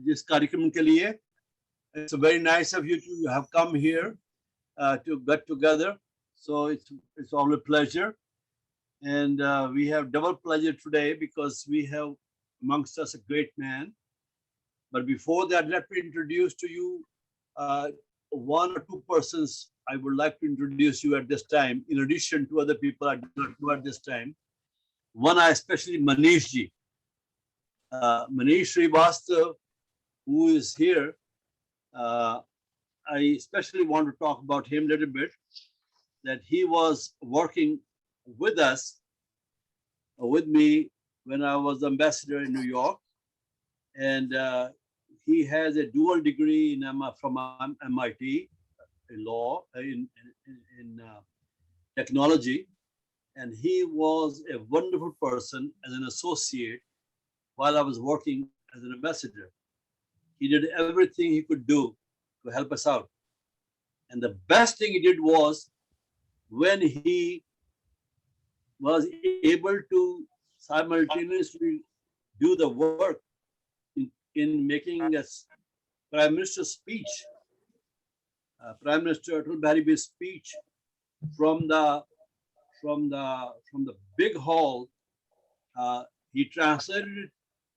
जिस कार्यक्रम के लिए. It's very nice of you to have come here to get together. So it's all a pleasure. And we have double pleasure today because we have amongst us a great man. But before that, let me introduce to you one or two persons I would like to introduce you at this time, in addition to other people I do not know at this time. One, I especially Manish ji. Manish Srivastav, who is here. I especially want to talk about him a little bit, that he was working with us, with me, when I was ambassador in New York. And he has a dual degree from MIT in law, in technology. And he was a wonderful person as an associate while I was working as an ambassador. He did everything he could do to help us out. And the best thing he did was when he was able to simultaneously do the work in making a Prime Minister's speech, Prime Minister Atal Bihari's speech from the big hall. He translated it,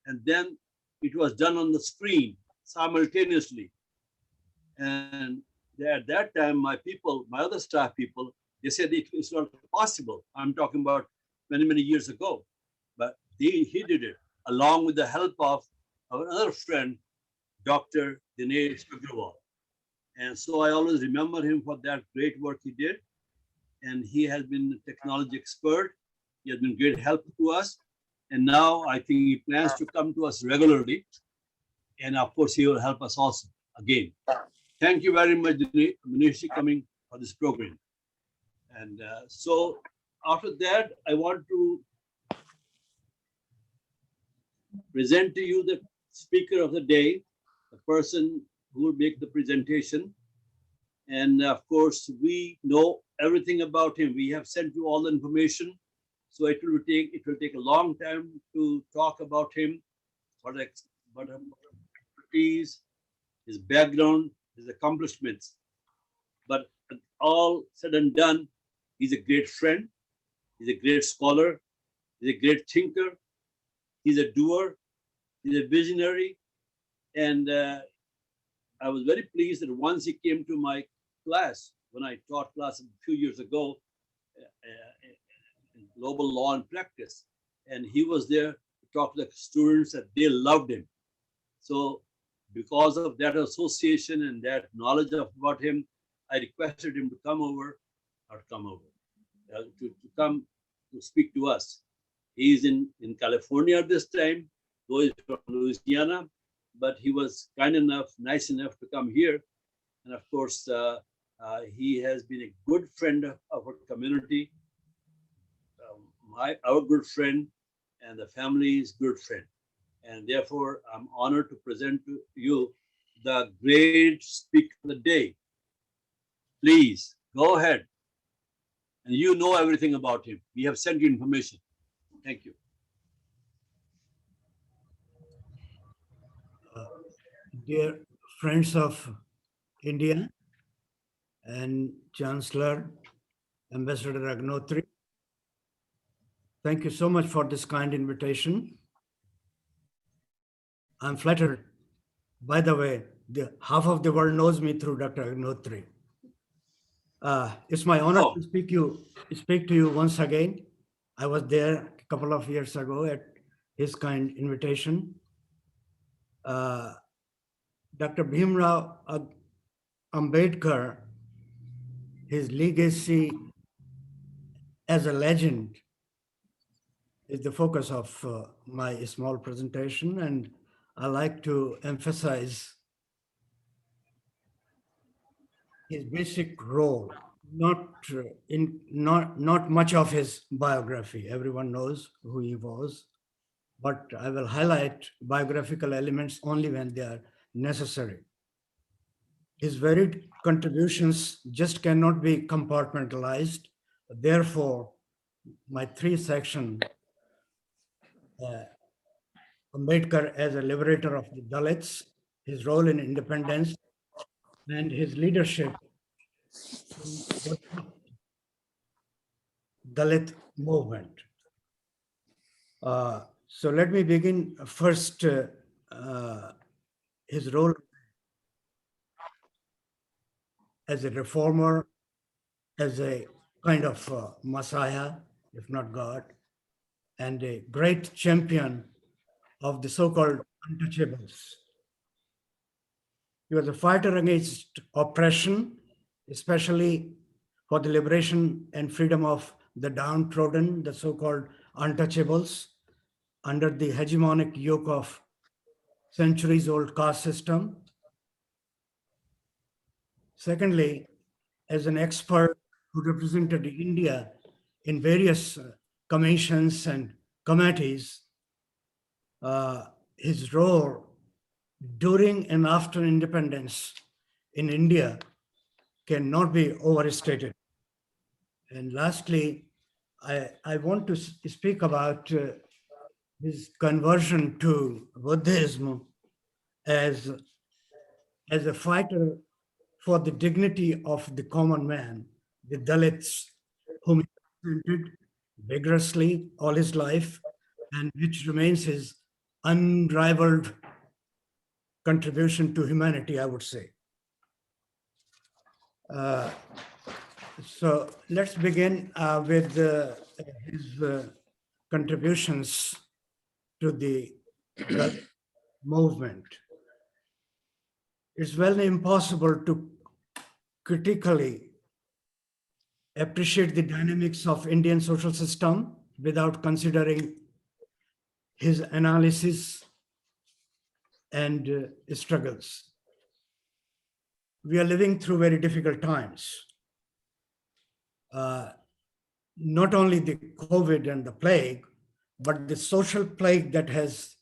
and then it was done on the screen simultaneously. And at that time, my people, my other staff people, they said it's not possible. I'm talking about many, many years ago. But he did it along with the help of our other friend, Dr. Dinesh Agrawal. And so I always remember him for that great work he did. And he has been a technology expert. He has been great help to us. And now I think he plans to come to us regularly. And of course, he will help us also again. Thank you very much, Manish, coming for this program. And so after that, I want to present to you the speaker of the day, the person who will make the presentation. And of course, we know everything about him. We have sent you all the information. So it will take a long time to talk about him, what expertise, his background, his accomplishments. But all said and done, he's a great friend, he's a great scholar, he's a great thinker, he's a doer, he's a visionary. And I was very pleased that once he came to my class, when I taught class a few years ago, in global law and practice, and he was there to talk to the students that they loved him. So because of that association and that knowledge about him, I requested him to come over, to come to speak to us. He's in California at this time, though he's from Louisiana, but he was kind enough, nice enough to come here. And of course, he has been a good friend of our community, our good friend, and the family's good friend. And therefore, I'm honored to present to you the great speaker of the day. Please go ahead. And you know everything about him. We have sent you information. Thank you. Dear friends of India and Chancellor Ambassador Agnotri, thank you so much for this kind invitation. I'm flattered. By the way, half of the world knows me through Dr. Agnotri. It's my honor to speak to you once again. I was there a couple of years ago at his kind invitation. Dr. Bhimrao Ambedkar, his legacy as a legend is the focus of my small presentation, and I like to emphasize his basic role, not much of his biography. Everyone knows who he was, but I will highlight biographical elements only when they are necessary. His varied contributions just cannot be compartmentalized. Therefore, my three-section, Ambedkar as a liberator of the Dalits, his role in independence, and his leadership in the Dalit movement. So let me begin first his role as a reformer, as a kind of messiah, if not God, and a great champion of the so-called untouchables. He was a fighter against oppression, especially for the liberation and freedom of the downtrodden, the so-called untouchables, under the hegemonic yoke of centuries-old caste system. Secondly, as an expert who represented India in various commissions and committees, his role during and after independence in India cannot be overstated. And lastly, I want to speak about his conversion to Buddhism as, as a fighter for the dignity of the common man, the Dalits, whom he represented vigorously all his life, and which remains his unrivaled contribution to humanity, I would say. So let's begin with his contributions to the Dalit movement. It's well impossible to critically appreciate the dynamics of Indian social system without considering his analysis and struggles. We are living through very difficult times. Not only the COVID and the plague, but the social plague that has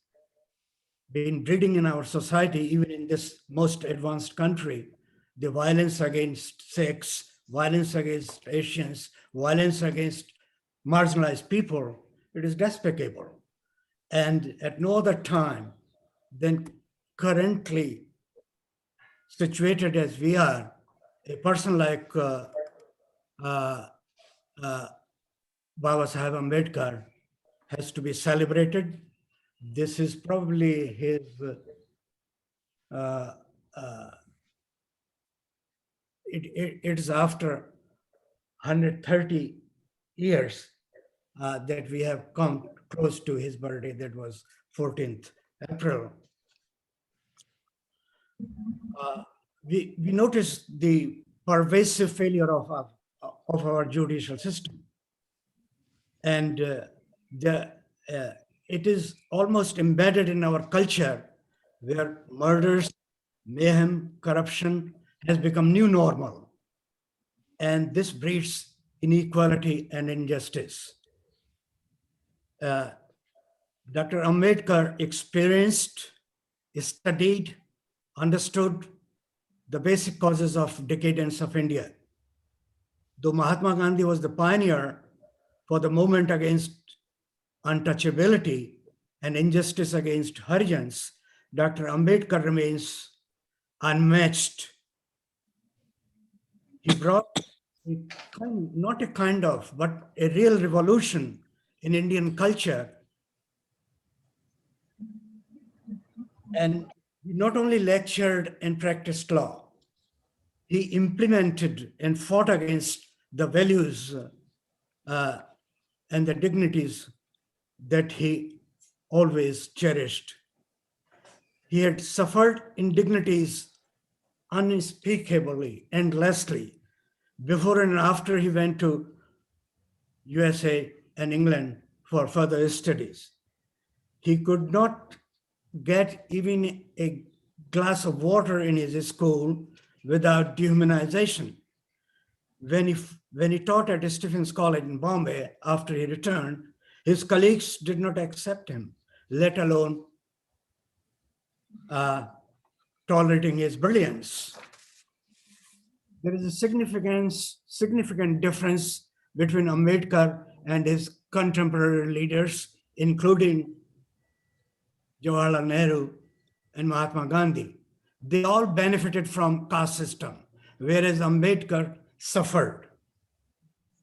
been breeding in our society, even in this most advanced country, the violence against sex, violence against Asians, violence against marginalized people, it is despicable. And at no other time than currently situated as we are, a person like Baba Sahib Ambedkar has to be celebrated. This is probably his it is after 130 years that we have come close to his birthday. That was 14th April. We notice the pervasive failure of our judicial system. And it is almost embedded in our culture, where murders, mayhem, corruption has become new normal. And this breeds inequality and injustice. Dr. Ambedkar experienced, studied, understood the basic causes of decadence of India. Though Mahatma Gandhi was the pioneer for the movement against untouchability and injustice against Harijans, Dr. Ambedkar remains unmatched. He brought not a kind of, but a real revolution in Indian culture. And he not only lectured and practiced law, he implemented and fought against the values and the dignities that he always cherished. He had suffered indignities unspeakably, endlessly, before and after he went to USA and England for further studies. He could not get even a glass of water in his school without dehumanization. When he taught at Stephens College in Bombay, after he returned, his colleagues did not accept him, let alone tolerating his brilliance. There is a significant difference between Ambedkar and his contemporary leaders, including Jawaharlal Nehru and Mahatma Gandhi. they all benefited from caste system, whereas Ambedkar suffered.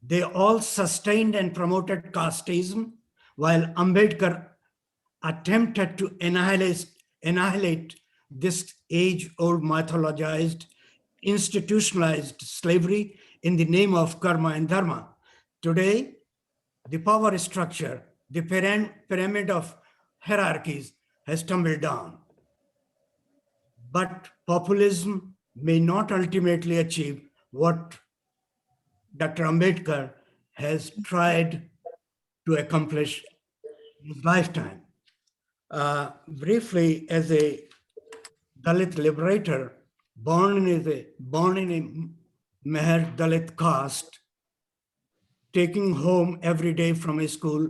They all sustained and promoted casteism, while Ambedkar attempted to annihilate this age-old mythologized, institutionalized slavery in the name of karma and dharma. Today, the power structure, the pyramid of hierarchies has tumbled down. But populism may not ultimately achieve what Dr. Ambedkar has tried to accomplish in his lifetime. Briefly, as a Dalit liberator, born in a Meher Dalit caste, taking home every day from a school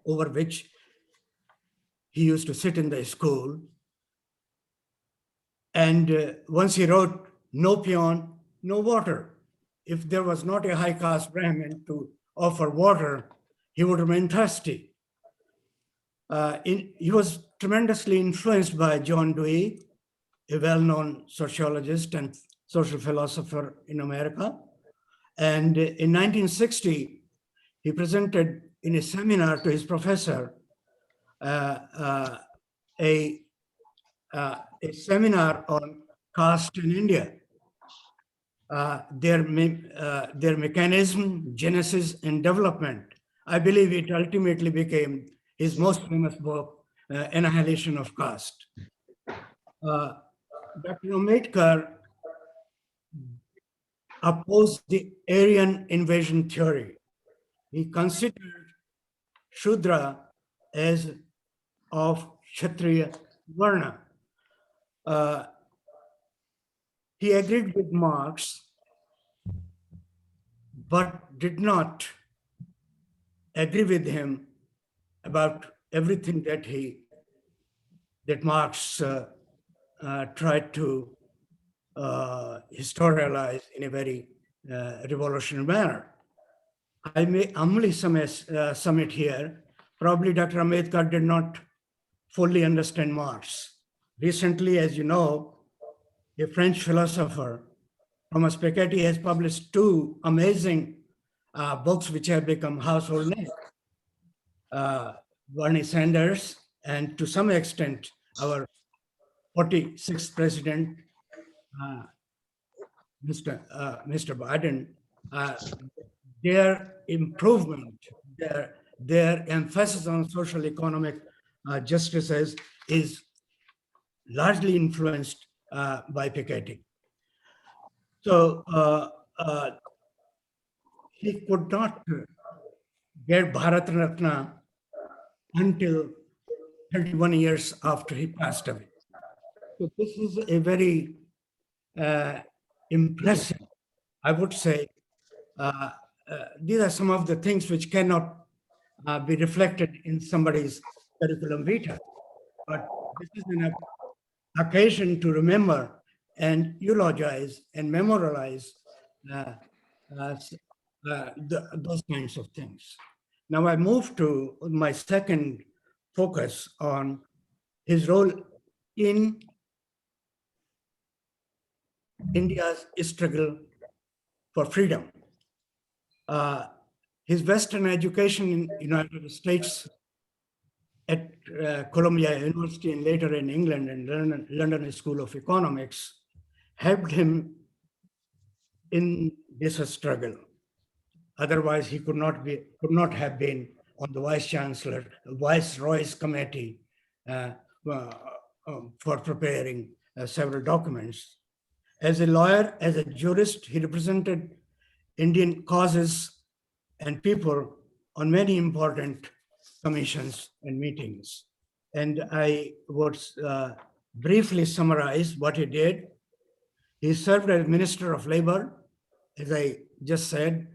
over which he used to sit in the school. And once he wrote, no peon, no water. If there was not a high caste Brahmin to offer water, he would remain thirsty. He was tremendously influenced by John Dewey, a well-known sociologist and social philosopher in America. And in 1960, he presented in a seminar to his professor a seminar on caste in India, their mechanism, genesis, and development. I believe it ultimately became his most famous book, Annihilation of Caste. Dr. Ambedkar opposed the Aryan invasion theory. He considered Shudra as of Kshatriya Varna. He agreed with Marx, but did not agree with him about everything that Marx tried to historialize in a very revolutionary manner. I may humbly submit here, probably Dr. Ambedkar did not fully understand Marx. Recently, as you know, a French philosopher, Thomas Piketty, has published two amazing books which have become household names. Bernie Sanders, and to some extent, our 46th president, Mr. Biden, their improvement, their emphasis on social economic justices is largely influenced by Piketty. So he could not get Bharat Ratna until 31 years after he passed away. So this is a very impressive, I would say, these are some of the things which cannot be reflected in somebody's curriculum vitae. But this is an occasion to remember and eulogize and memorialize those kinds of things. Now I move to my second focus on his role in India's struggle for freedom. His Western education in the United States at Columbia University and later in England and London School of Economics helped him in this struggle. Otherwise, he could not have been on the Viceroy's committee for preparing several documents. As a lawyer, as a jurist, he represented Indian causes and people on many important commissions and meetings. And I would briefly summarize what he did. He served as Minister of Labor, as I just said,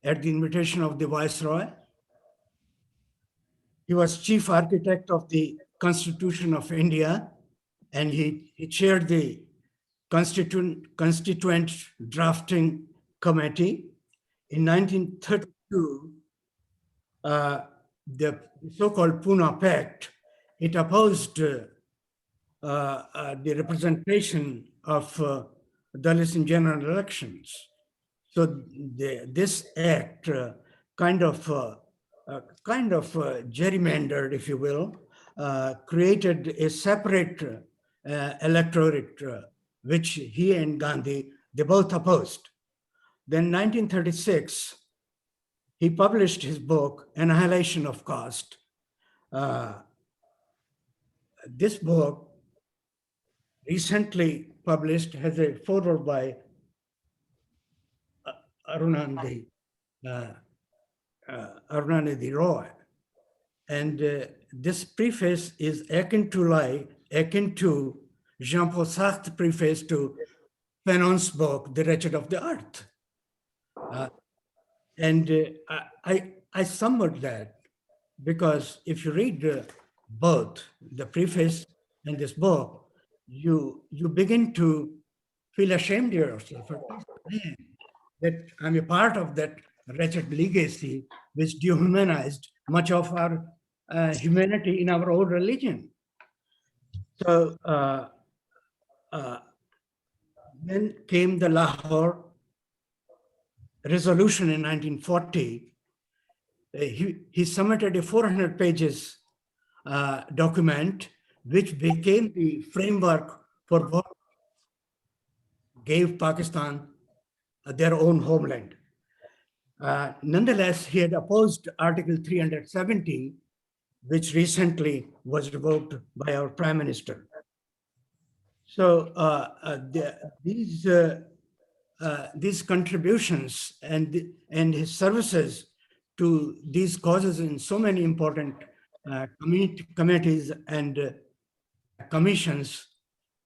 at the invitation of the Viceroy. He was chief architect of the Constitution of India, and he chaired the Constituent Drafting Committee. In 1932, the so-called Pune Pact, it opposed the representation of Dalits in general elections. So this act gerrymandered, if you will, created a separate electorate, which he and Gandhi, they both opposed. Then 1936, he published his book, Annihilation of Caste. This book, recently published, has a foreword by Arunanidhi, Arunanidhi Roy. And this preface is akin to Jean-Paul Sartre's preface to Fanon's book, The Wretched of the Earth. I summed that because if you read both the preface and this book, you begin to feel ashamed of yourself. Man, that I'm a part of that wretched legacy which dehumanized much of our humanity in our own religion. So then came the Lahore resolution in 1940. He submitted a 400 pages document, which became the framework for what gave Pakistan their own homeland. Nonetheless, he had opposed Article 370, which recently was revoked by our Prime Minister. So these contributions and his services to these causes in so many important committees and commissions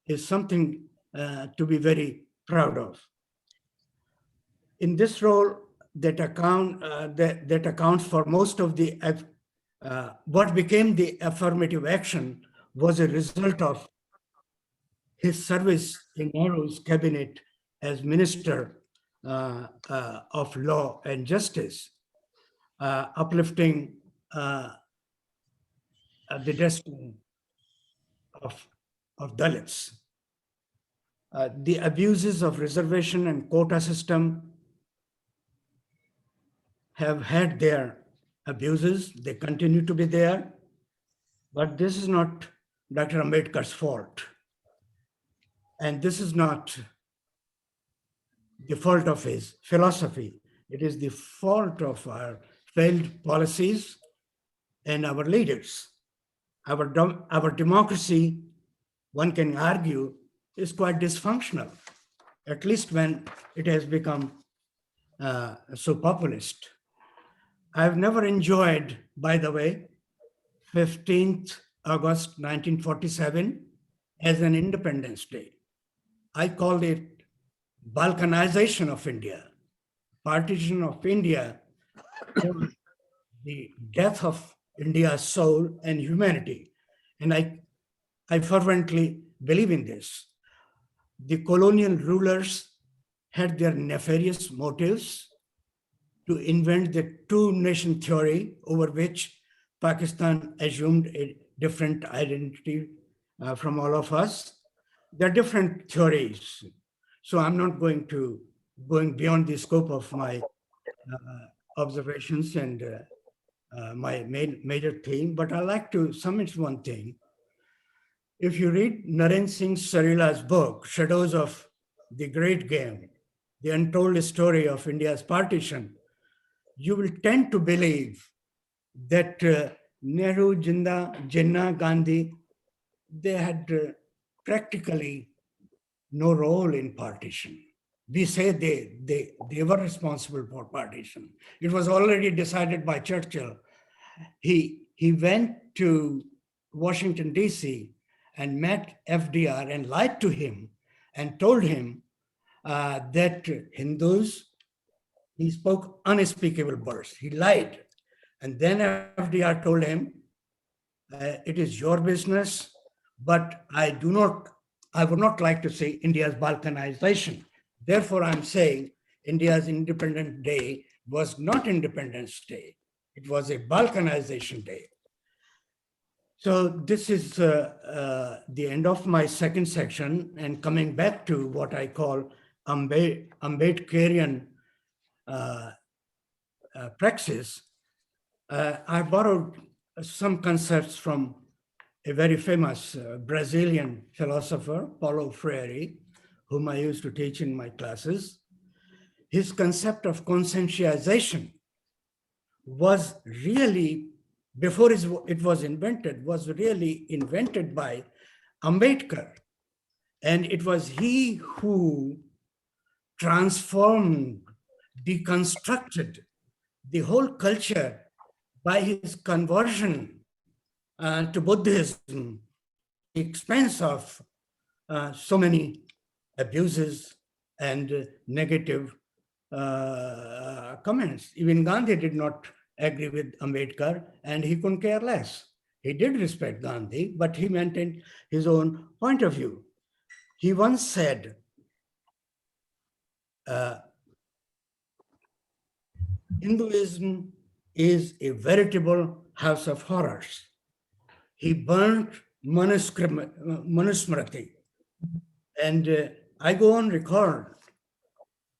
is something to be very proud of. In this role, that accounts for most of the what became the affirmative action was a result of his service in Nehru's cabinet as Minister of Law and Justice, uplifting the destiny of Dalits. The abuses of reservation and quota system have had their abuses. They continue to be there, but this is not Dr. Ambedkar's fault. And this is not the fault of his philosophy. It is the fault of our failed policies and our leaders. Our democracy, one can argue, is quite dysfunctional, at least when it has become so populist. I've never enjoyed, by the way, 15th August 1947 as an Independence Day. I called it Balkanization of India, partition of India, the death of India's soul and humanity. And I fervently believe in this. The colonial rulers had their nefarious motives to invent the two-nation theory over which Pakistan assumed a different identity from all of us. There are different theories. So I'm not going beyond the scope of my observations and my major theme, but I like to summarize one thing. If you read Naren Singh Sarila's book, Shadows of the Great Game, the untold story of India's partition, you will tend to believe that Nehru, Jinnah, Gandhi, they had practically no role in partition. We say they were responsible for partition. It was already decided by Churchill. He went to Washington, D.C. and met FDR and lied to him and told him that Hindus, he spoke unspeakable words. He lied. And then FDR told him, it is your business, but I would not like to say India's Balkanization. Therefore, I'm saying India's Independence Day was not Independence Day. It was a Balkanization Day. So this is the end of my second section, and coming back to what I call Ambedkarian uh, praxis, I borrowed some concepts from a very famous Brazilian philosopher, Paulo Freire, whom I used to teach in my classes. His concept of conscientization was really, before it was invented, was really invented by Ambedkar. And it was he who transformed, deconstructed the whole culture by his conversion to Buddhism at the expense of so many abuses and negative comments. Even Gandhi did not agree with Ambedkar, and he couldn't care less. He did respect Gandhi, but he maintained his own point of view. He once said, Hinduism is a veritable house of horrors. He burnt Manusmriti. And I go on record,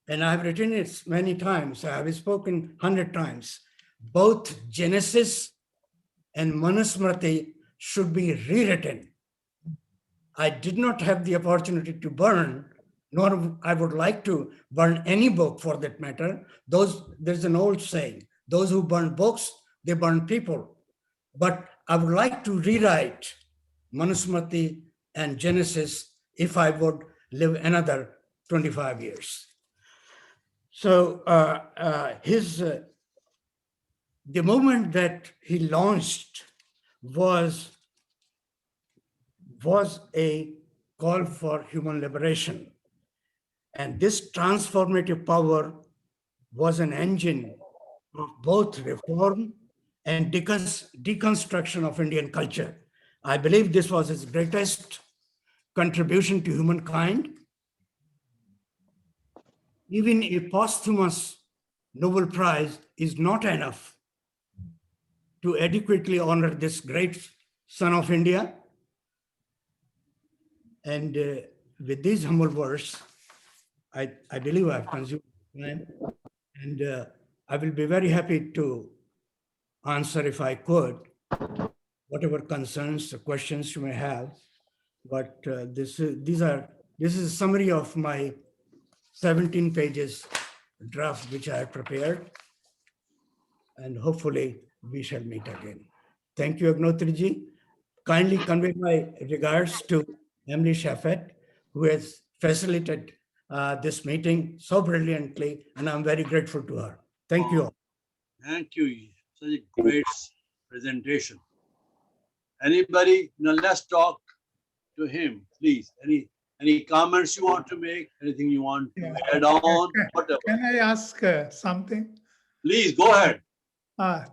and I've written it many times, I've spoken 100 times. Both Genesis and Manusmriti should be rewritten. I did not have the opportunity to burn, nor I would like to burn any book for that matter. There's an old saying, those who burn books, they burn people. But I would like to rewrite Manusmriti and Genesis if I would live another 25 years. So the movement that he launched was a call for human liberation. And this transformative power was an engine of both reform and deconstruction of Indian culture. I believe this was his greatest contribution to humankind. Even a posthumous Nobel Prize is not enough to adequately honor this great son of India. And with these humble words, I believe I've consumed time, and I will be very happy to answer, if I could, whatever concerns or questions you may have. But this is a summary of my 17 pages draft which I have prepared, and hopefully we shall meet again. Thank you, Agnotriji. Kindly convey my regards to Emily Shaffett, who has facilitated this meeting so brilliantly, and I'm very grateful to her. Thank you all. Thank you. Such a great presentation. Anybody? Now let's talk to him, please. Any comments you want to make? Anything you want to add on? Whatever. Can I ask something? Please go ahead.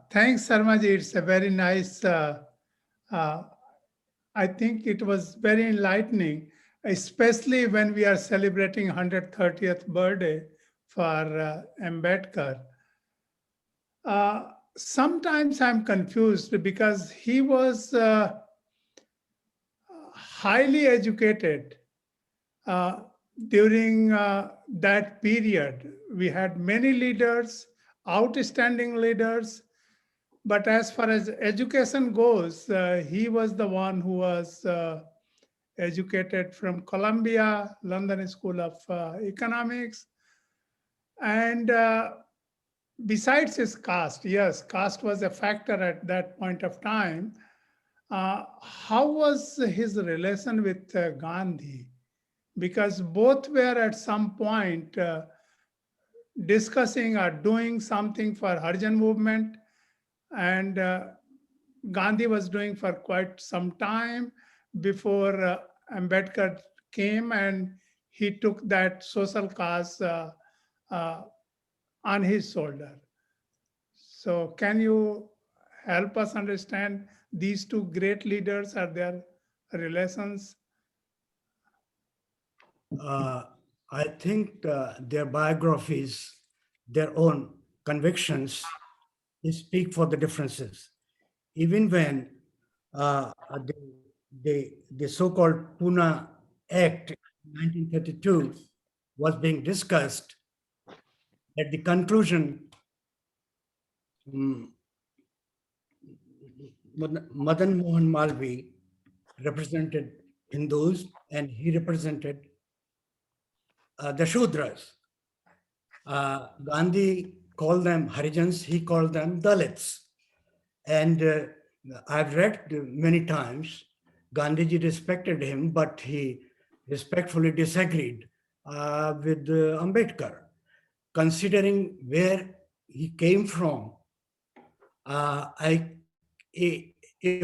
Thanks, Sarmaji. It's a very nice. I think it was very enlightening, especially when we are celebrating 130th birthday for Ambedkar. Sometimes I'm confused because he was highly educated during that period. We had many leaders, outstanding leaders, but as far as education goes, he was the one who was educated from Columbia, London School of Economics. And besides his caste, yes, caste was a factor at that point of time. How was his relation with Gandhi? Because both were at some point discussing or doing something for Harijan movement, and Gandhi was doing for quite some time before Ambedkar came, and he took that social cause on his shoulder. So can you help us understand these two great leaders, are their relations? I think their biographies, their own convictions, they speak for the differences. Even when the, the so-called Pune Act in 1932 was being discussed. At the conclusion, mm, Madan Mohan Malvi represented Hindus and he represented the Shudras. Gandhi called them Harijans, he called them Dalits. And I've read many times, Gandhiji respected him, but he respectfully disagreed with Ambedkar. Considering where he came from, if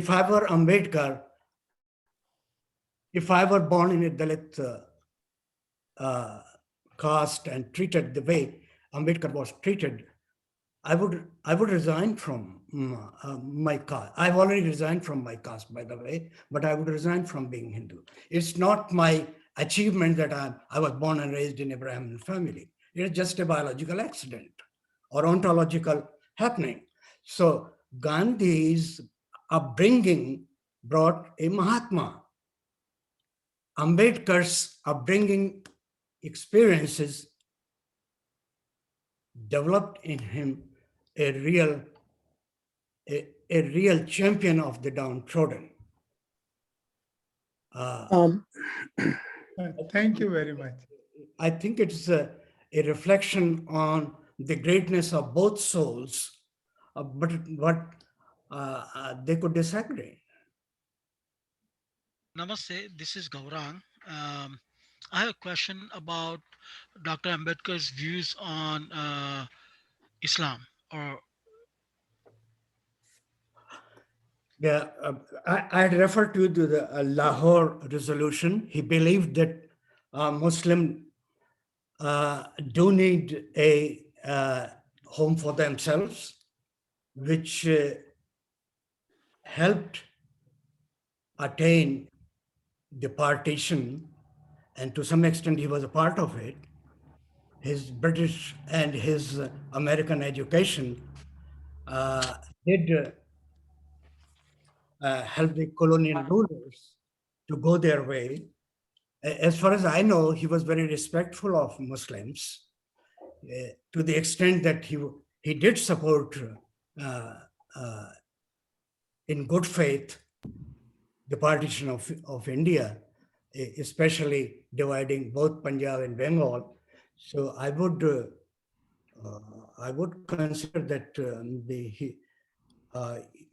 I were Ambedkar, if I were born in a Dalit caste and treated the way Ambedkar was treated, I would resign from my caste. I've already resigned from my caste, by the way, but I would resign from being Hindu. It's not my achievement that I was born and raised in a Brahmin family. It's just a biological accident or ontological happening. So Gandhi's upbringing brought a Mahatma. Ambedkar's upbringing experiences developed in him a real champion of the downtrodden. Thank you very much. I think it's a reflection on the greatness of both souls, but they could disagree. Namaste, this is Gaurang. I have a question about Dr. Ambedkar's views on Islam. Or Yeah, I refer to the Lahore resolution. He believed that Muslim do need a home for themselves, which helped attain the partition, and to some extent he was a part of it. His British and his American education did help the colonial rulers to go their way. As far as I know, he was very respectful of Muslims to the extent that he did support in good faith the partition of India, especially dividing both Punjab and Bengal. So I would consider that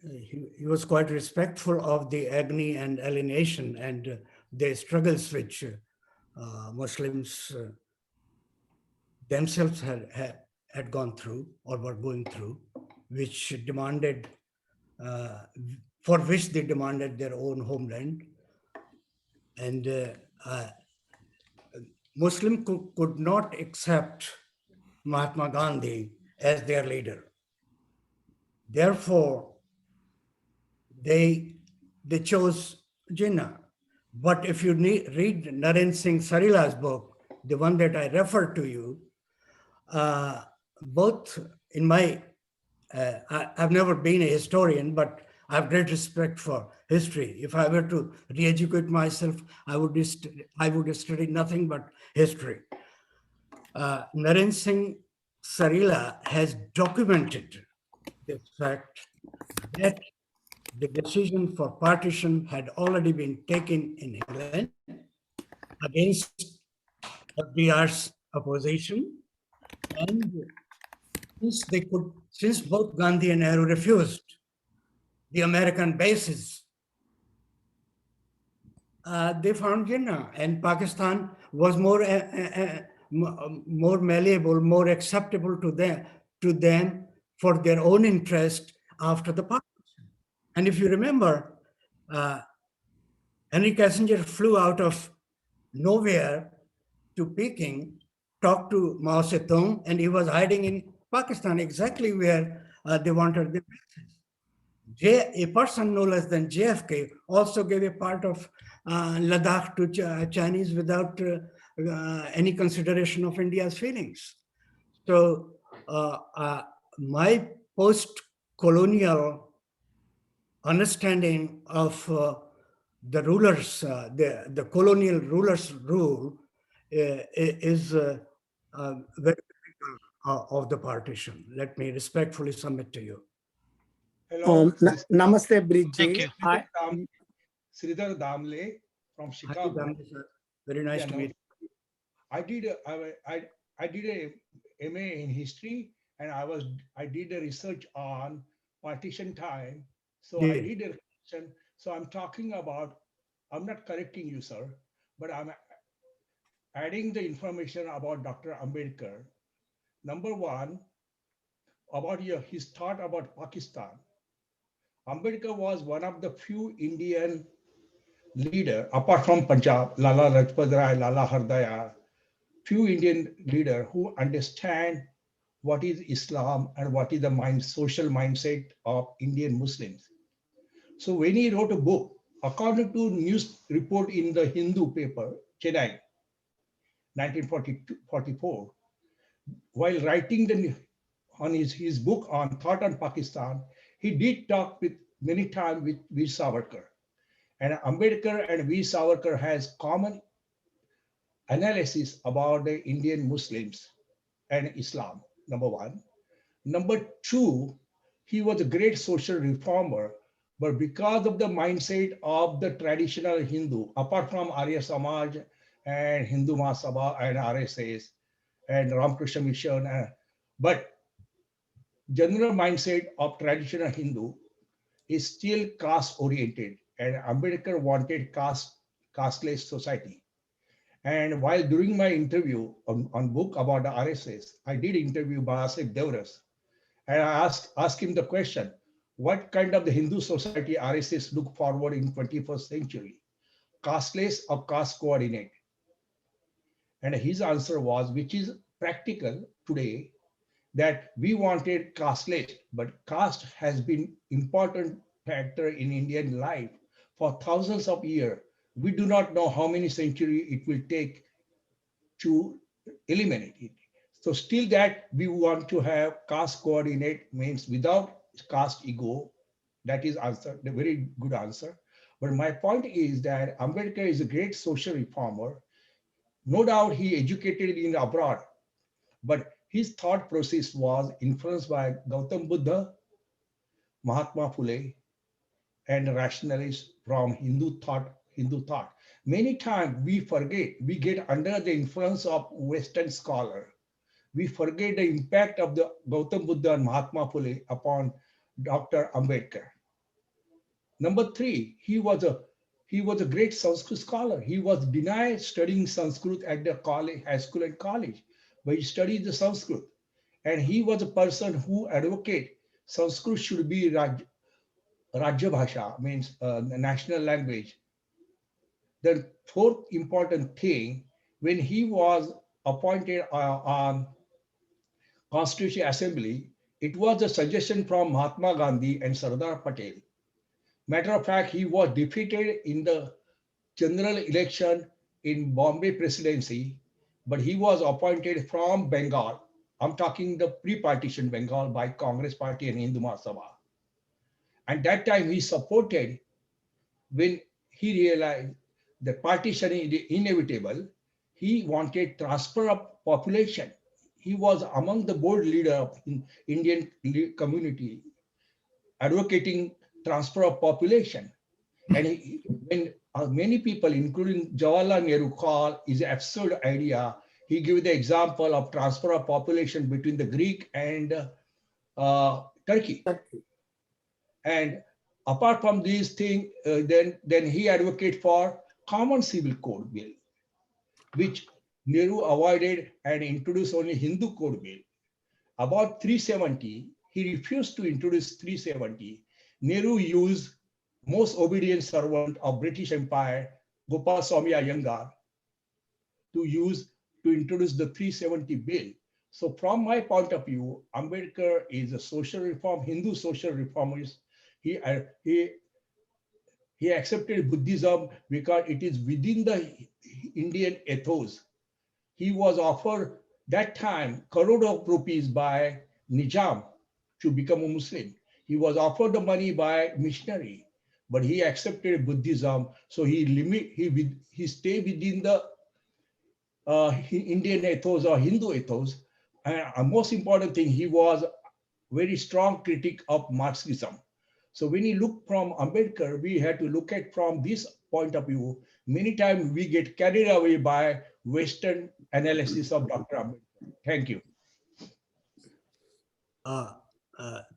he was quite respectful of the agony and alienation and the struggles which Muslims themselves had gone through or were going through, which demanded, for which they demanded their own homeland. And Muslim could not accept Mahatma Gandhi as their leader. Therefore, they chose Jinnah. But if you read Naren Singh Sarila's book, the one that I referred to you, both in my, I've never been a historian, but I have great respect for history. If I were to re-educate myself, I would study nothing but history. Naren Singh Sarila has documented the fact that the decision for partition had already been taken in England against FDR's opposition, and since both Gandhi and Nehru refused the American bases, they found Jinnah, and Pakistan was more malleable, more acceptable to them for their own interest after the partition. And if you remember, Henry Kissinger flew out of nowhere to Peking, talked to Mao Zedong, and he was hiding in Pakistan, exactly where they wanted the bases. A person no less than JFK also gave a part of Ladakh to Chinese without any consideration of India's feelings. So my post-colonial understanding of the rulers, the colonial rulers' rule is very critical of the partition. Let me respectfully submit to you. Hello, Namaste, Brij Thank ji. you. Sridhar Damle from Hi, Chicago. Damle sir. Very nice Yeah, to no, meet you. I did a MA in history, and I did a research on partition time. So I Yeah. did a research. So I'm talking about. I'm not correcting you, sir, but I'm adding the information about Dr. Ambedkar. Number one, about his thought about Pakistan. Ambedkar was one of the few Indian leader, apart from Punjab, Lala Lajpat Rai, Lala Hardaya, few Indian leader who understand what is Islam and what is the social mindset of Indian Muslims. So when he wrote a book, according to news report in the Hindu paper, Chennai, 1944, while writing on his book on Thought on Pakistan, he did talk with many times with Veer Savarkar. And Ambedkar and Veer Savarkar has common analysis about the Indian Muslims and Islam, number one. Number two, he was a great social reformer, but because of the mindset of the traditional Hindu, apart from Arya Samaj and Hindu Mahasabha and RSS and Ramakrishna Mission, but general mindset of traditional Hindu is still caste oriented, and Ambedkar wanted casteless society. And while during my interview on book about the RSS, I did interview Bahasib Devras, and I asked him the question, what kind of the Hindu society RSS look forward in 21st century, casteless or caste coordinate? And his answer was, which is practical today, that we wanted casteless, but caste has been important factor in Indian life for thousands of years. We do not know how many centuries it will take to eliminate it. So still that we want to have caste coordinate means without caste ego. That is answer, the very good answer. But my point is that Ambedkar is a great social reformer. No doubt he educated in abroad, but his thought process was influenced by Gautam Buddha, Mahatma Phule, and rationalists from Hindu thought. Many times we forget, we get under the influence of Western scholar. We forget the impact of the Gautam Buddha and Mahatma Phule upon Dr. Ambedkar. Number three, he was a great Sanskrit scholar. He was denied studying Sanskrit at the college, high school and college, but he studied the Sanskrit. And he was a person who advocated Sanskrit should be Rajya Bhasha, means the national language. The fourth important thing, when he was appointed on Constitutional Assembly, it was a suggestion from Mahatma Gandhi and Sardar Patel. Matter of fact, he was defeated in the general election in Bombay presidency, but he was appointed from Bengal. I'm talking the pre-partition Bengal by Congress Party and Hindu Mahasabha. And that time he supported, when he realized that partition is inevitable, he wanted transfer of population. He was among the board leader of Indian community advocating transfer of population. And when many people, including Jawaharlal Nehru, call is an absurd idea, he gave the example of transfer of population between the Greek and Turkey. And apart from these things, then he advocated for common civil code bill, which Nehru avoided and introduced only Hindu code bill. About 370, he refused to introduce 370. Nehru used most obedient servant of British Empire, Gopal Swami Iyengar, to introduce the 370 bill. So from my point of view, Ambedkar is a social reform, Hindu social reformist. He accepted Buddhism because it is within the Indian ethos. He was offered that time crore of rupees by Nizam to become a Muslim. He was offered the money by missionary, but he accepted Buddhism. So he stayed within the Indian ethos or Hindu ethos. And most important thing, he was very strong critic of Marxism. So when you look from Ambedkar, we had to look at from this point of view. Many times we get carried away by Western analysis of Dr. Ambedkar. Thank you.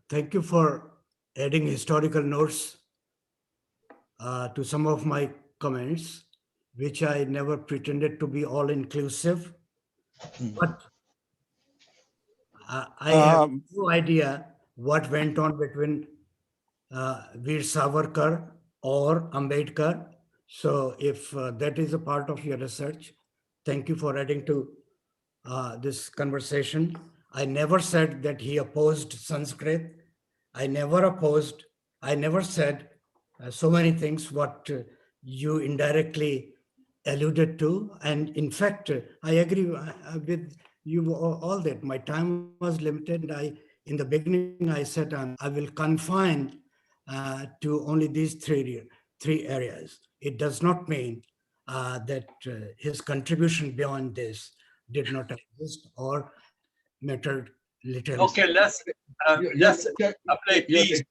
Thank you for adding historical notes to some of my comments, which I never pretended to be all inclusive. But I have no idea what went on between Veer Savarkar or Ambedkar. So if that is a part of your research, thank you for adding to this conversation. I never said that he opposed Sanskrit. I never said so many things what you indirectly alluded to. And in fact, I agree with you all that my time was limited. In the beginning, I said I will confine to only these three areas. It does not mean that his contribution beyond this did not exist or mattered little. Okay, let's apply, please.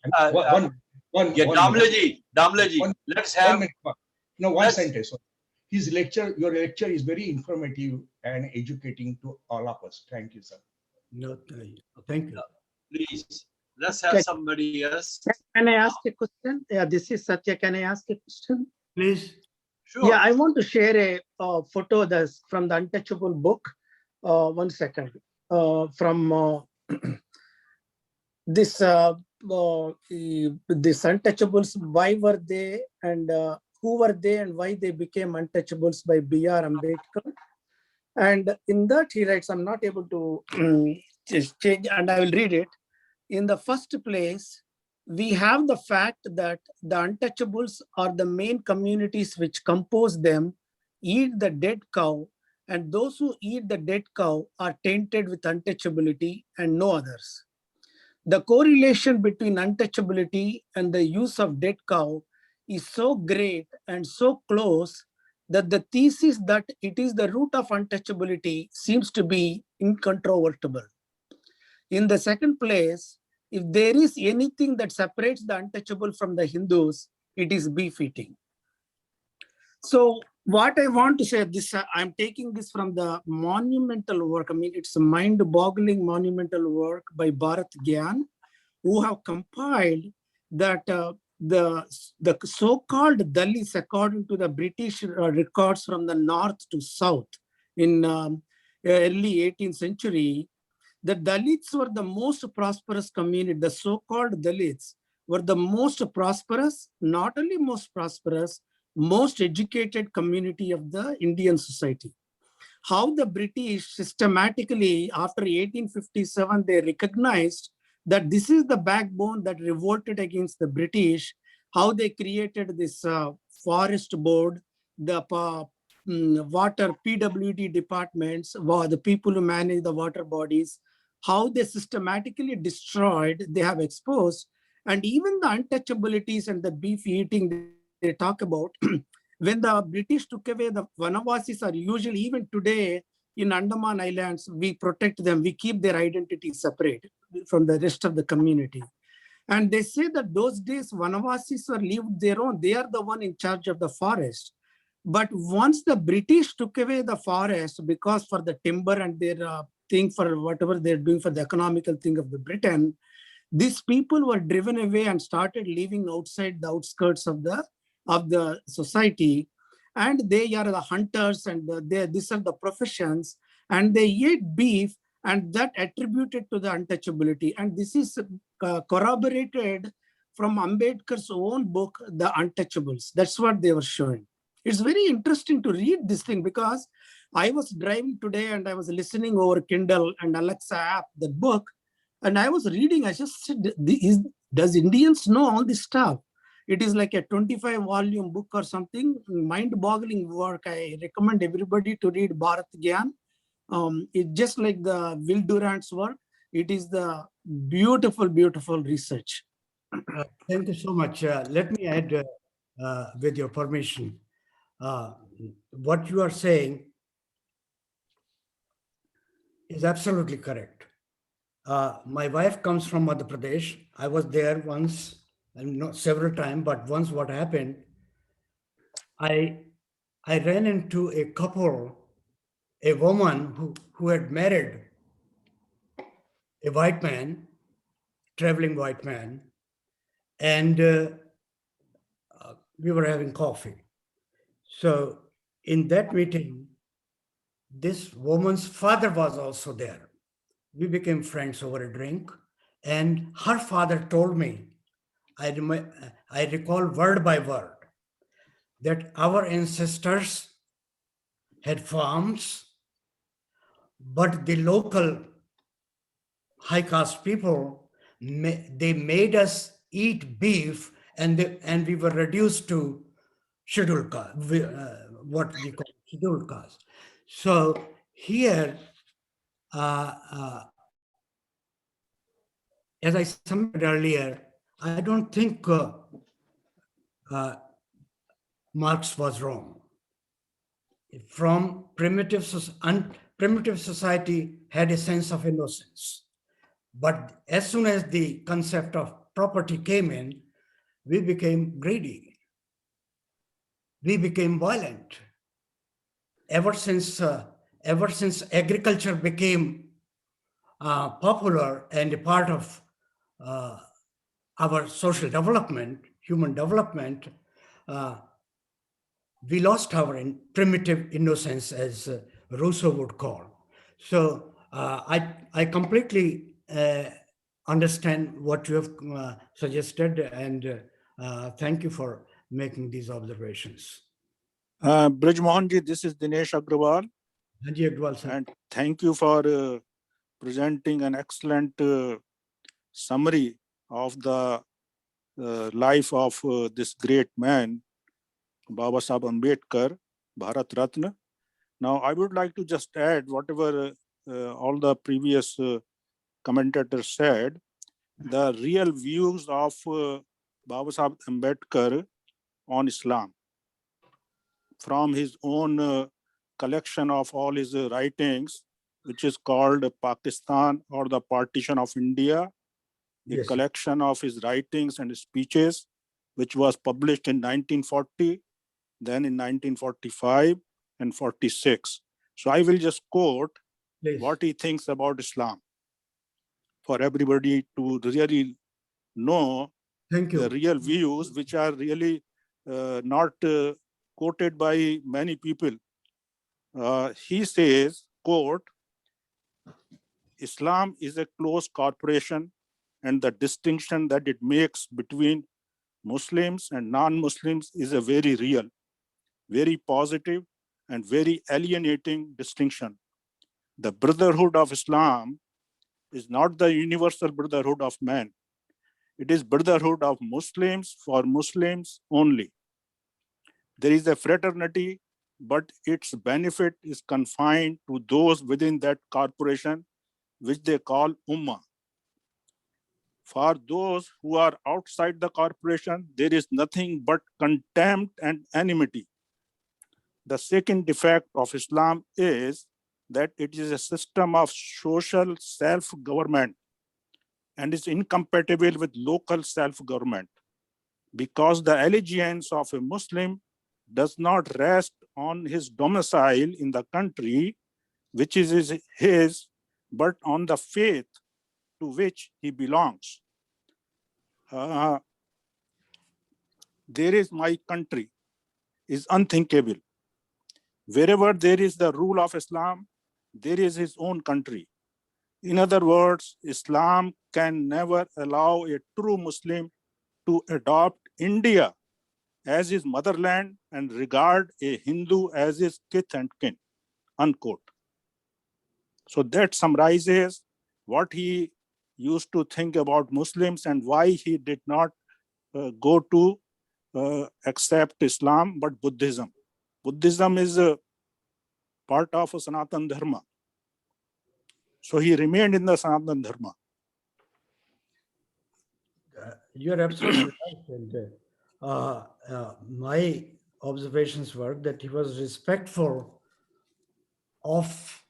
Yeah, Damlaji, let's have. One sentence. His lecture, your lecture is very informative and educating to all of us. Thank you, sir. No, thank you. Please, let's have somebody else. Can I ask a question? Yeah, this is Satya. Can I ask a question? Please. Sure. Yeah, I want to share a photo that's from the Untouchable book. 1 second. From this Untouchables, why were they and who were they and why they became untouchables by B.R. Ambedkar. And in that he writes, I'm not able to change, and I will read it. In the first place, we have the fact that the untouchables are the main communities which compose them, eat the dead cow, and those who eat the dead cow are tainted with untouchability and no others. The correlation between untouchability and the use of dead cow is so great and so close that the thesis that it is the root of untouchability seems to be incontrovertible. In the second place, if there is anything that separates the untouchable from the Hindus, it is beef eating. So what I want to say, this I'm taking this from the monumental work. I mean, it's a mind-boggling monumental work by Bharat Gyan, who have compiled that the so-called Dalits, according to the British records from the north to south in early 18th century, the Dalits were the most prosperous community. The so-called Dalits were the most prosperous, not only most prosperous, most educated community of the Indian society. How the British systematically, after 1857, they recognized that this is the backbone that revolted against the British, how they created this forest board, the water PWD departments, the people who manage the water bodies, how they systematically destroyed, they have exposed, and even the untouchabilities and the beef eating they talk about. When the British took away the Vanavasis are usually, even today in Andaman Islands, we protect them, we keep their identity separate from the rest of the community. And they say that those days Vanavasis were lived their own, they are the one in charge of the forest. But once the British took away the forest, because for the timber and their thing for whatever they're doing for the economical thing of the Britain, these people were driven away and started living outside the outskirts of the society. And they are the hunters and these are the professions, and they eat beef, and that attributed to the untouchability. And this is corroborated from Ambedkar's own book, The Untouchables. That's what they were showing. It's very interesting to read this thing, because I was driving today and I was listening over Kindle and Alexa app, the book, and I was reading, I just said, does Indians know all this stuff? It is like a 25-volume book or something, mind-boggling work. I recommend everybody to read Bharat Gyan. It's just like the Will Durant's work. It is the beautiful, beautiful research. Thank you so much. Let me add, with your permission, what you are saying is absolutely correct. My wife comes from Madhya Pradesh. I was there once, and not several times, but once what happened, I ran into a couple, a woman who had married a white man, traveling white man, and we were having coffee. So in that meeting, this woman's father was also there. We became friends over a drink, and her father told me, I recall word by word, that our ancestors had farms, but the local high caste people, they made us eat beef, and we were reduced to scheduled caste, what we call scheduled caste. So here, uh, uh, as I submitted earlier, I don't think uh, Marx was wrong. From primitive society had a sense of innocence. But as soon as the concept of property came in, we became greedy. We became violent. Ever since agriculture became popular and a part of our social development, human development, uh, we lost our primitive innocence, as Rousseau would call. So I completely understand what you have suggested, and thank you for making these observations. Brij Mohan ji, this is Dinesh Agrawal, Hanji Agrawal sir. and thank you for presenting an excellent summary of the life of this great man, Baba Sahib Ambedkar, Bharat Ratna. Now, I would like to just add whatever all the previous commentators said. The real views of Baba Sahib Ambedkar on Islam, from his own collection of all his writings, which is called Pakistan or the Partition of India, a collection of his writings and speeches, which was published in 1940, then in 1945 and 46. So I will just quote what he thinks about Islam for everybody to really know the real views, which are really not quoted by many people. He says, quote, Islam is a close corporation, and the distinction that it makes between Muslims and non-Muslims is a very real, very positive, and very alienating distinction. The brotherhood of Islam is not the universal brotherhood of man. It is brotherhood of Muslims for Muslims only. There is a fraternity, but its benefit is confined to those within that corporation, which they call Ummah. For those who are outside the corporation, there is nothing but contempt and enmity. The second defect of Islam is that it is a system of social self-government and is incompatible with local self-government, because the allegiance of a Muslim does not rest on his domicile in the country, which is his, but on the faith to which he belongs. There is my country is unthinkable. Wherever there is the rule of Islam, there is his own country. In other words, Islam can never allow a true Muslim to adopt India as his motherland and regard a Hindu as his kith and kin, unquote. So that summarizes what he used to think about Muslims and why he did not go to accept Islam, but Buddhism. Buddhism is a part of Sanatan Dharma. So he remained in the Sanatan Dharma. You're absolutely right. And my observations were that he was respectful of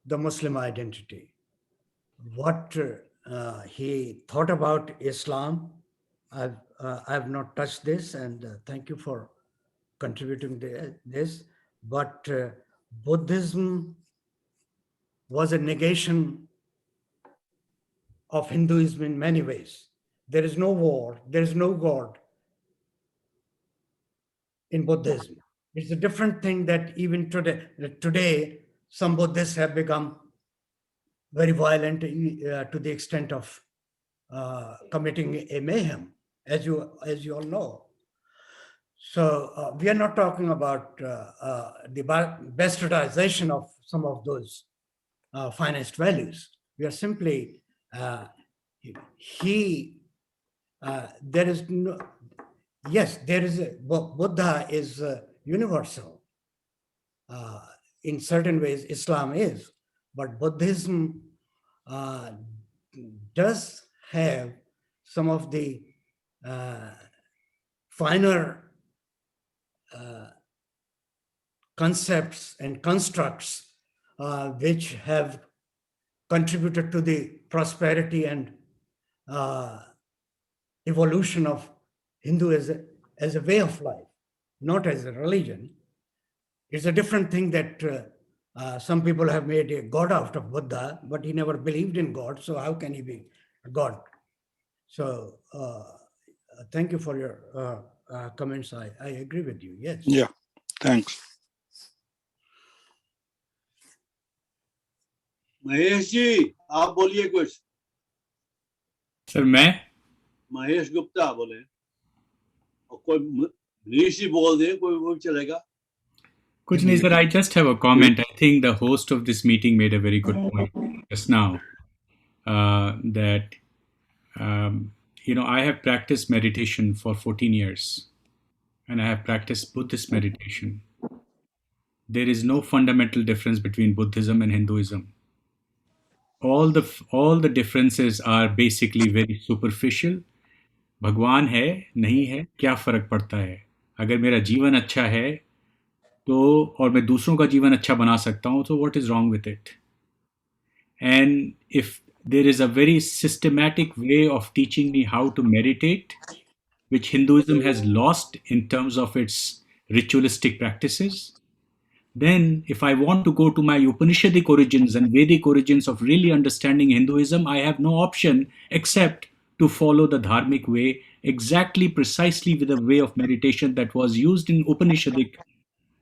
the Muslim identity. What he thought about Islam, I've not touched this, and thank you for contributing this. But Buddhism was a negation of Hinduism in many ways. There is no war, there is no God in Buddhism. It's a different thing that even today some Buddhists have become very violent to the extent of committing a mayhem, as you all know. So we are not talking about the bastardization of some of those finest values. We are simply there is no, yes, there is Buddha is universal. In certain ways, Islam is, but Buddhism does have some of the finer concepts and constructs which have contributed to the prosperity and evolution of Hindu as a way of life, not as a religion. It's a different thing that some people have made a god out of Buddha, but he never believed in God, so how can he be a god? So thank you for your comments. I agree with you, yes. Yeah, thanks. Mahesh ji आप बोलिए कुछ. Sir मैं महेश गुप्ता बोले, और कोई मनीष जी बोल दे, कोई वो चलेगा. कुछ नहीं sir, I just have a comment. I think the host of this meeting made a very good point just now, that I have practiced meditation for 14 years and I have practiced Buddhist meditation. There is no fundamental difference between Buddhism and Hinduism. All the differences are basically very superficial. भगवान है नहीं है क्या फर्क पड़ता है, अगर मेरा जीवन अच्छा है तो और मैं दूसरों का जीवन अच्छा बना सकता हूं तो what is wrong with it? And if there is a very systematic way of teaching me how to meditate, which Hinduism has lost in terms of its ritualistic practices, then if I want to go to my Upanishadic origins and Vedic origins of really understanding Hinduism, I have no option except to follow the dharmic way, exactly precisely with the way of meditation that was used in Upanishadic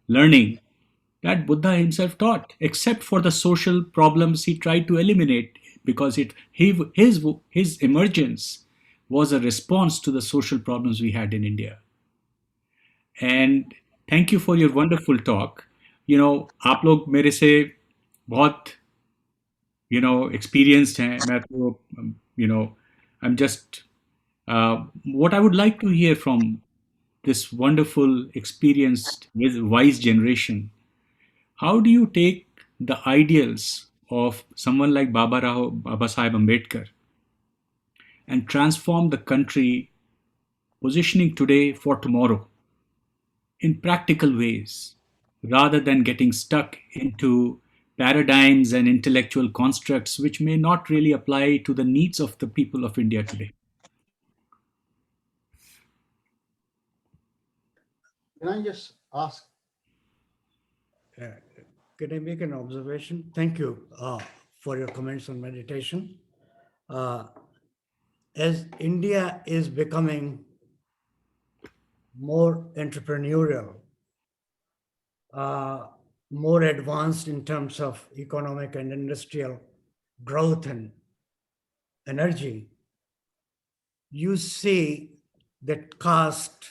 learning that Buddha himself taught, except for the social problems he tried to eliminate, because his emergence was a response to the social problems we had in India. And thank you for your wonderful talk. आप लोग मेरे से बहुत experienced हैं. मैं तो I'm just what I would like to hear from this wonderful, experienced, wise generation. How do you take the ideals of someone like Baba Sahib Ambedkar and transform the country, positioning today for tomorrow in practical ways, rather than getting stuck into paradigms and intellectual constructs which may not really apply to the needs of the people of India today? Can I just ask? Can I make an observation? Thank you for your comments on meditation. As India is becoming more entrepreneurial, more advanced in terms of economic and industrial growth and energy, you see that caste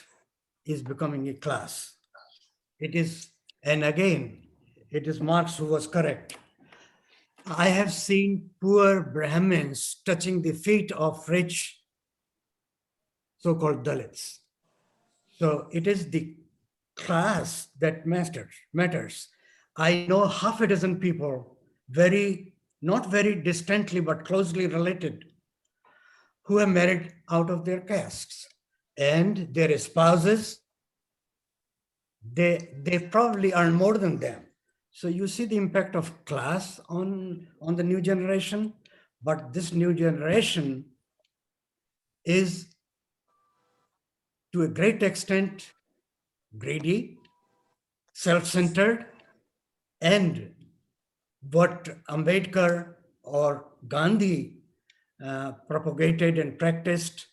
is becoming a class. It is, and again, it is Marx who was correct. I have seen poor Brahmins touching the feet of rich so-called Dalits. So it is the class that matters. I know half a dozen people, not very distantly, but closely related, who have married out of their castes, and their spouses, they probably earn more than them. So you see the impact of class on the new generation, but this new generation is to a great extent greedy, self-centered, and what Ambedkar or Gandhi propagated and practiced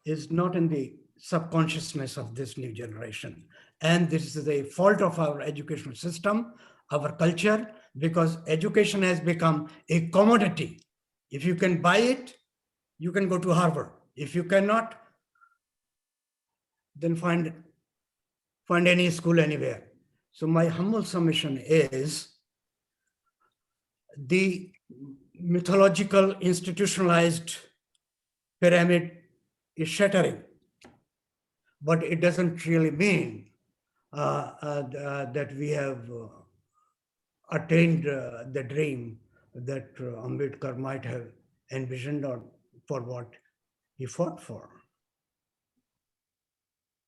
is not in the subconsciousness of this new generation. And this is the fault of our educational system, our culture, because education has become a commodity. If you can buy it, you can go to Harvard. If you cannot, then find any school anywhere. So my humble submission is the mythological institutionalized pyramid is shattering, but it doesn't really mean that we have attained the dream that Ambedkar might have envisioned or for what he fought for.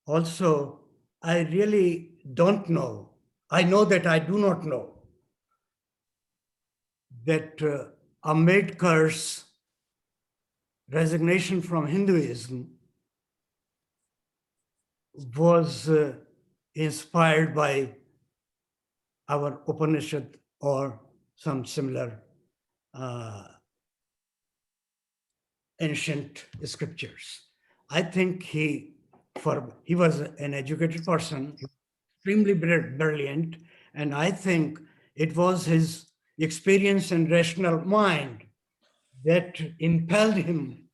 Also, I really don't know. I know that I do not know that Ambedkar's resignation from Hinduism was inspired by our Upanishad or some similar ancient scriptures. I think he was an educated person, extremely brilliant, and I think it was his experience and rational mind that impelled him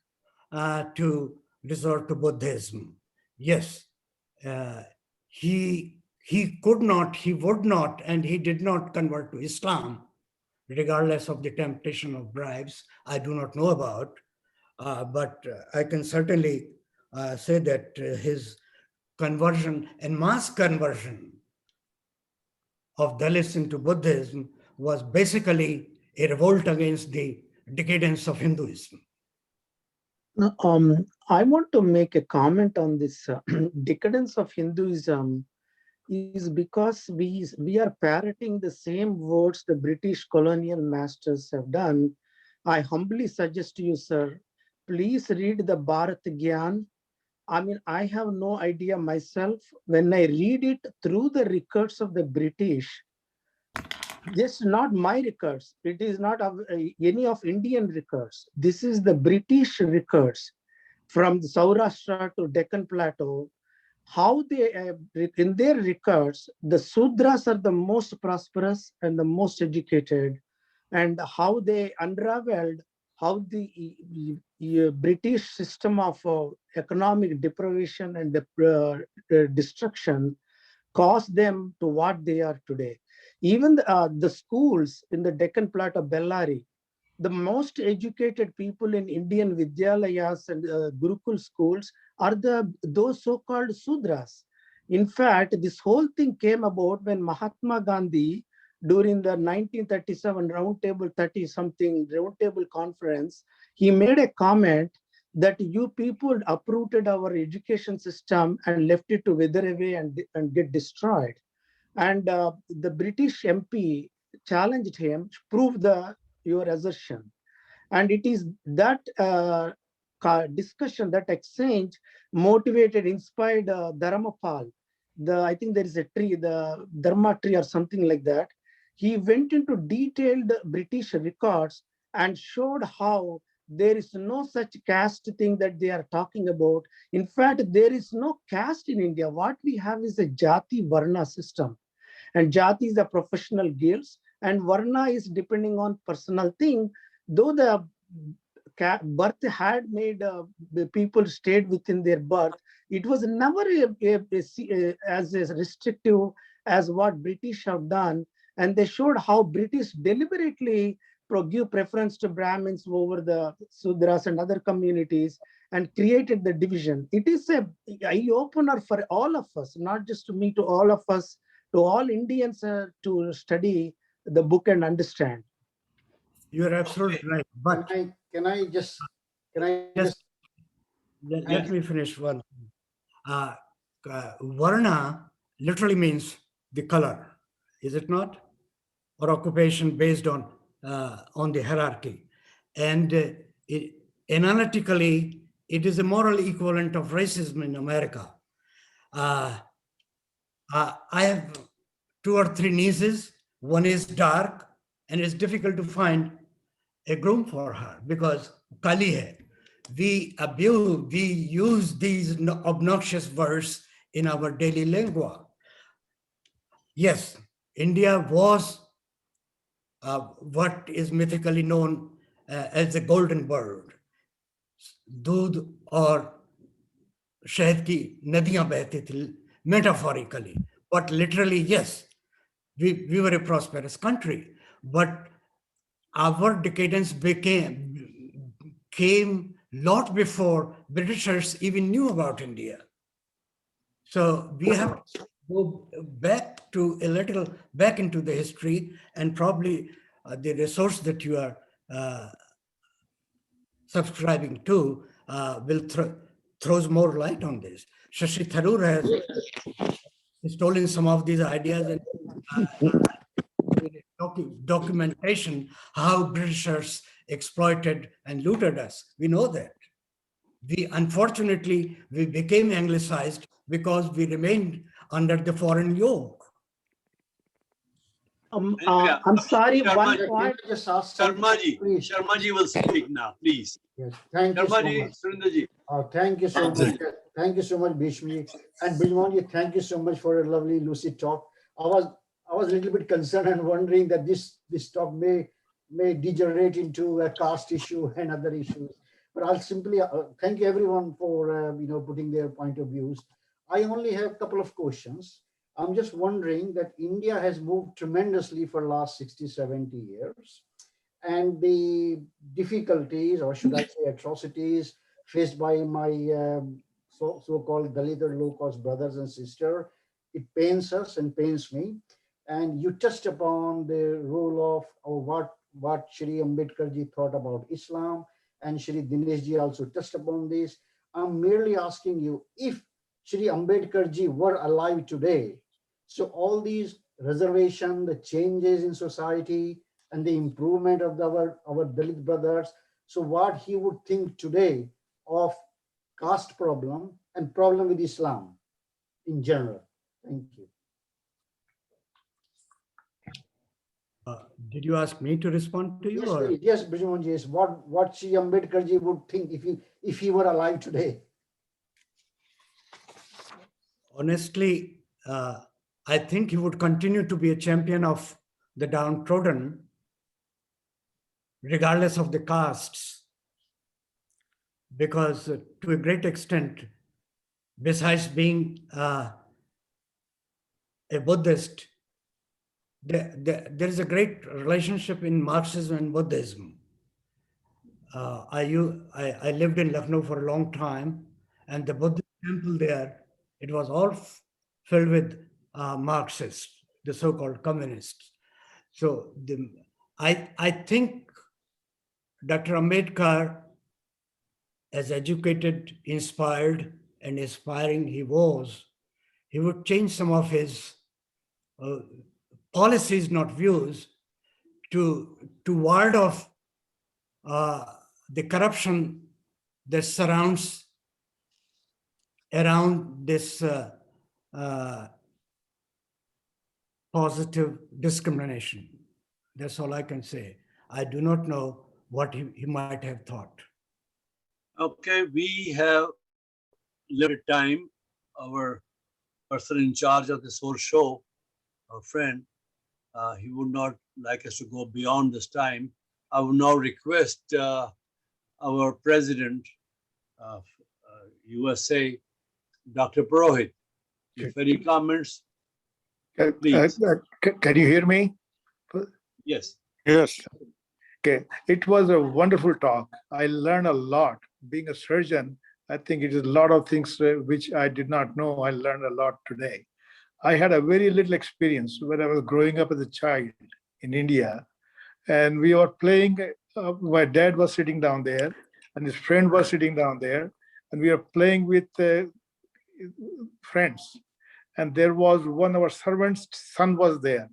to resort to Buddhism. Yes, he could not, he would not, and he did not convert to Islam, regardless of the temptation of bribes. I do not know about, but I can certainly say that his conversion and mass conversion of Dalits into Buddhism was basically a revolt against the decadence of Hinduism. No, I want to make a comment on this decadence of Hinduism is because we are parroting the same words the British colonial masters have done. I humbly suggest to you, sir, please read the Bharat Gyan. I mean, I have no idea myself. When I read it through the records of the British, just not my records, it is not of, any of Indian records. This is the British records from the Saurashtra to Deccan Plateau. How they, in their records, the Sudras are the most prosperous and the most educated, and how they unraveled how the British system of economic deprivation and destruction caused them to what they are today. Even the schools in the Deccan Plateau, Bellary, the most educated people in Indian Vidyalayas and Gurukul schools are those so-called Sudras. In fact, this whole thing came about when Mahatma Gandhi, during the 1937 Roundtable 30-something Roundtable Conference, he made a comment that you people uprooted our education system and left it to wither away and get destroyed. And the British MP challenged him to prove your assertion. And it is that discussion, that exchange motivated, inspired Dharmapal. I think there is a tree, the Dharma tree or something like that. He went into detailed British records and showed how there is no such caste thing that they are talking about. In fact, there is no caste in India. What we have is a Jati Varna system. And Jati is the professional guilds, and Varna is depending on personal thing. Though the birth had made the people stayed within their birth, it was never as restrictive as what British have done. And they showed how British deliberately give preference to Brahmins over the Sudras and other communities and created the division. It is an eye-opener for all of us, not just to me, to all of us, to all Indians to study the book and understand. You're absolutely right. But can I just let me finish one. Varna literally means the color, is it not? Or occupation based on the hierarchy. And analytically, it is a moral equivalent of racism in America. I have 2 or 3 nieces. One is dark, and it's difficult to find a groom for her because kali hai. We use these obnoxious words in our daily lingua. Yes, India was what is mythically known as the golden bird. दूध और शहद की नदियां बहती थी, metaphorically, but literally, yes, we were a prosperous country, but our decadence came lot before Britishers even knew about India. So we have to go back to a little back into the history, and probably the resource that you are subscribing to will throws more light on this. Shashi Tharoor has stolen some of these ideas and documentation how Britishers exploited and looted us. We know that. Unfortunately, we became anglicized because we remained under the foreign yoke. I'm sorry, one point. Just ask something, please. Sharmaji will speak now, please. Yes, thank you so Sharmaji, much. Surendraji. Thank you so much. Thank you so much, Bhishmi. And Brij Mohan, thank you so much for a lovely lucid talk. I was a little bit concerned and wondering that this talk may degenerate into a caste issue and other issues. But I'll simply thank you everyone for putting their point of views. I only have a couple of questions. I'm just wondering that India has moved tremendously for the last 60, 70 years. And the difficulties, or should I say atrocities, faced by my so-called Dalit or low-cost brothers and sisters, it pains us and pains me. And you touched upon the role of, or what Shri Ambedkar ji thought about Islam, and Shri Dinesh ji also touched upon this. I'm merely asking you, if Shri Ambedkar ji were alive today, so all these reservations, the changes in society, and the improvement of our Dalit brothers, so what he would think today of caste problem and problem with Islam in general. Thank you. Did you ask me to respond to you? Yes, or? please. Yes, Brij Mohan ji, yes. What Shri Ambedkar ji would think if he were alive today? Honestly, I think he would continue to be a champion of the downtrodden, regardless of the castes, because to a great extent, besides being a Buddhist, there is a great relationship in Marxism and Buddhism. I lived in Lucknow for a long time, and the Buddhist temple there, it was all filled with Marxists, the so-called communists. So I think Dr. Ambedkar, as educated, inspired, and inspiring he was, he would change some of his policies, not views, to ward off the corruption that surrounds around this positive discrimination. That's all I can say. I do not know what he might have thought. Okay, we have limited time. Our person in charge of this whole show, our friend, he would not like us to go beyond this time. I would now request our president of USA, Dr. Purohit, if any comments, please. Can you hear me? Yes. Yes. Okay. It was a wonderful talk. I learned a lot. Being a surgeon, I think it is a lot of things which I did not know. I learned a lot today. I had a very little experience when I was growing up as a child in India. And we were playing, my dad was sitting down there and his friend was sitting down there. and we were playing with friends. And there was one of our servants' son was there,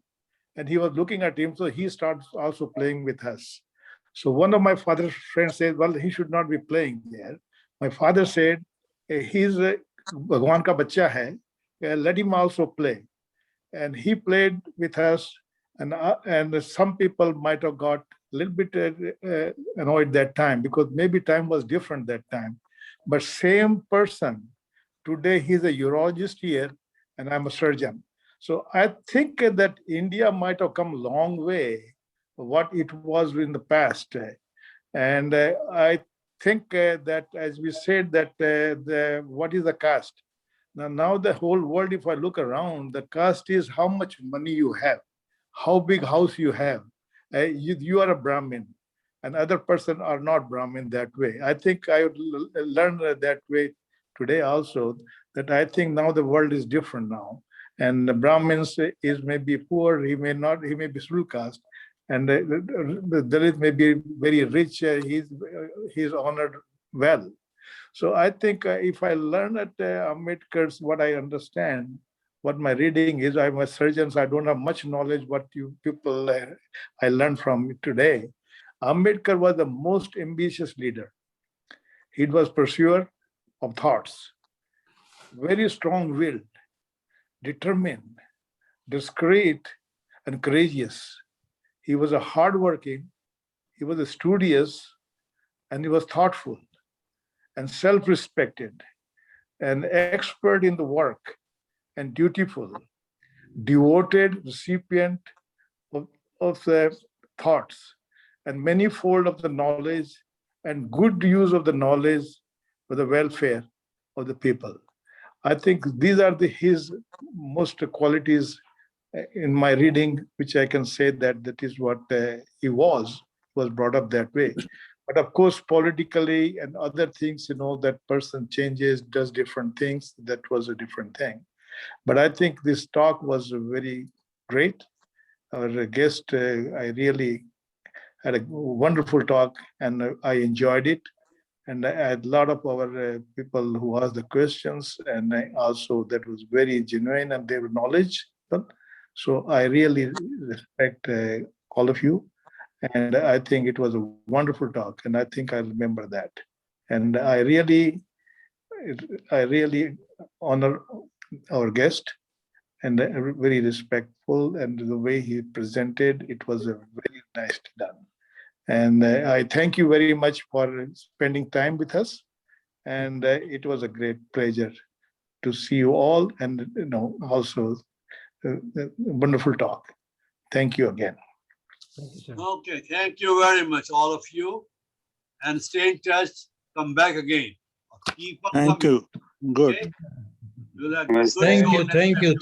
and he was looking at him, so he started also playing with us. So one of my father's friends said, well, he should not be playing there. My father said, he's Bhagwan ka bacha hai, let him also play. And he played with us, and some people might have got a little bit annoyed that time, because maybe time was different that time. But same person, today he's a urologist here, and I'm a surgeon. So I think that India might have come a long way what it was in the past. And I think that, as we said, that what is the caste? Now the whole world, if I look around, the caste is how much money you have, how big house you have. You are a Brahmin, and other person are not Brahmin that way. I think I would learn that way today also, that I think now the world is different now. And the Brahmins is maybe poor, he may not, he may be middle caste, and the Dalit may be very rich, he's honored well. So I think if I learn at Ambedkar's, what I understand, what my reading is, I'm a surgeon, so I don't have much knowledge what you people I learned from today. Ambedkar was the most ambitious leader. He was pursuer of thoughts, very strong-willed, determined, discreet, and courageous. He was a hardworking, he was a studious, and he was thoughtful and self-respected, an expert in the work, and dutiful, devoted recipient of the thoughts, and manifold of the knowledge, and good use of the knowledge for the welfare of the people. I think these are his most qualities in my reading, which I can say that is what he was brought up that way. But of course, politically and other things, that person changes, does different things. That was a different thing. But I think this talk was very great. Our guest, I really had a wonderful talk, and I enjoyed it. And I had a lot of our people who asked the questions, and also that was very genuine and they were knowledgeable. So I really respect all of you. And I think it was a wonderful talk, and I think I remember that. And I really honor our guest, and very respectful, and the way he presented, it was a very nicely done. And I thank you very much for spending time with us. And it was a great pleasure to see you all, and also wonderful talk. Thank you again. Thank you, sir. Okay, thank you very much, all of you. And stay in touch, come back again. Keep on Thank coming. you. Good. Okay? We'll have a good Thank show you. next Thank time. you.